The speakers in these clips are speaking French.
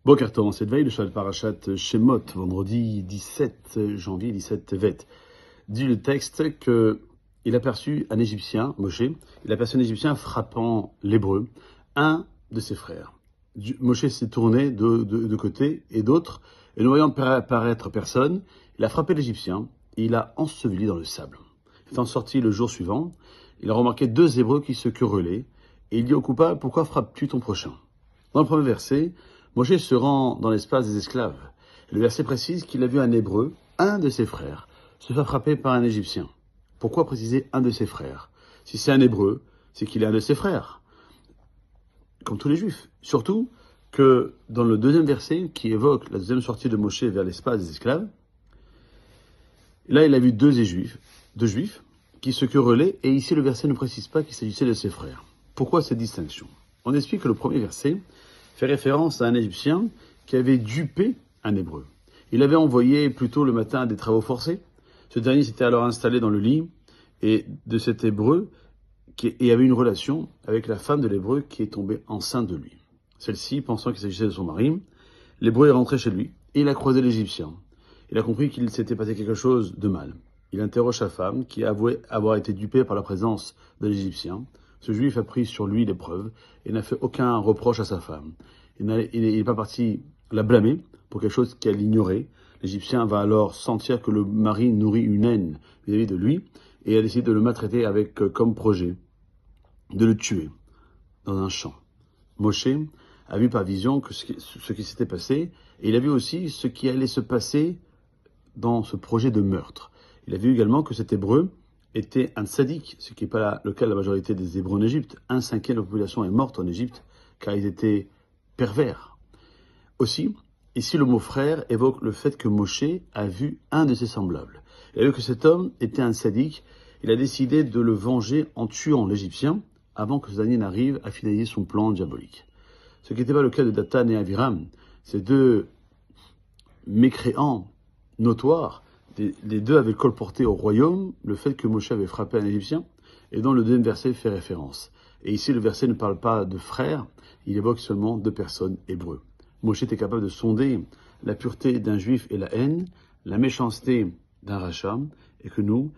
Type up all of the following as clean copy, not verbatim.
Boker Tov, cette veille, le Shabbat Parashat Shemot, vendredi 17 janvier, 17 Vet, dit le texte qu'il aperçut un Égyptien, Moshe, il aperçut un Égyptien frappant l'Hébreu, un de ses frères. Moshe s'est tourné de côté et d'autre, et ne voyant apparaître personne, il a frappé l'Égyptien et il l'a enseveli dans le sable. Étant sorti le jour suivant, il a remarqué deux Hébreux qui se querellaient, et il dit au coupable, pourquoi frappes-tu ton prochain? Dans le premier verset, Moshe se rend dans l'espace des esclaves. Le verset précise qu'il a vu un Hébreu, un de ses frères, se faire frapper par un Égyptien. Pourquoi préciser un de ses frères? Si c'est un Hébreu, c'est qu'il est un de ses frères, comme tous les Juifs. Surtout que dans le deuxième verset, qui évoque la deuxième sortie de Moshe vers l'espace des esclaves, là il a vu deux Juifs qui se querellaient, et ici le verset ne précise pas qu'il s'agissait de ses frères. Pourquoi cette distinction? On explique que le premier verset fait référence à un Égyptien qui avait dupé un Hébreu. Il avait envoyé plutôt le matin des travaux forcés. Ce dernier s'était alors installé dans le lit de cet Hébreu et avait une relation avec la femme de l'Hébreu qui est tombée enceinte de lui. Celle-ci, pensant qu'il s'agissait de son mari, l'Hébreu est rentré chez lui et il a croisé l'Égyptien. Il a compris qu'il s'était passé quelque chose de mal. Il interroge sa femme qui a avoué avoir été dupée par la présence de l'Égyptien. Ce Juif a pris sur lui les preuves et n'a fait aucun reproche à sa femme. Il n'est pas parti la blâmer pour quelque chose qu'elle ignorait. L'Égyptien va alors sentir que le mari nourrit une haine vis-à-vis de lui et a décidé de le maltraiter avec comme projet de le tuer dans un champ. Moshe a vu par vision ce qui s'était passé et il a vu aussi ce qui allait se passer dans ce projet de meurtre. Il a vu également que cet Hébreu était un tzaddik, ce qui n'est pas le cas de la majorité des Hébreux en Égypte. 1/5 de la population est morte en Égypte car ils étaient pervers. Aussi, ici le mot frère évoque le fait que Moshe a vu un de ses semblables. Il a vu que cet homme était un tzaddik. Il a décidé de le venger en tuant l'Égyptien avant que ce dernier n'arrive à finaliser son plan diabolique. Ce qui n'était pas le cas de Dathan et Aviram. Ces deux mécréants notoires, les deux avaient colporté au royaume le fait que Moshe avait frappé un Égyptien, et dont le deuxième verset fait référence. Et ici, le verset ne parle pas de frères, il évoque seulement deux personnes hébreux. Moshe était capable de sonder la pureté d'un juif et la haine, la méchanceté d'un rachat, et que nous,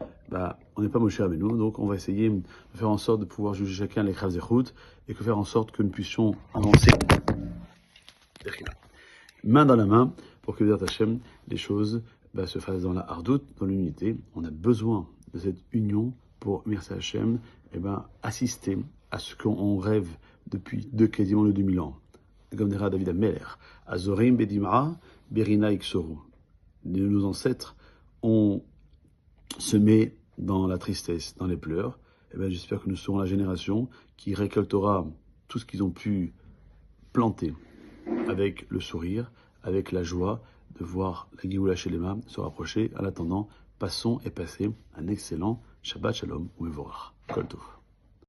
on n'est pas Moshe Rabbeinu, donc on va essayer de faire en sorte de pouvoir juger chacun les Krav Zechut, et que faire en sorte que nous puissions avancer main dans la main pour que Bézat Hashem, les choses se fassent dans la hardout, dans l'unité. On a besoin de cette union pour, merci Hashem, assister à ce qu'on rêve depuis quasiment le 2000 ans. Comme dira David Ameler, Azorim Bedimra, Berina Iksoru. Nos ancêtres ont semé dans la tristesse, dans les pleurs. J'espère que nous serons la génération qui récoltera tout ce qu'ils ont pu planter avec le sourire, avec la joie de voir la Géoula Shelema se rapprocher. En attendant, passons et passez un excellent Shabbat Shalom ou Mevorach. Kol Tov.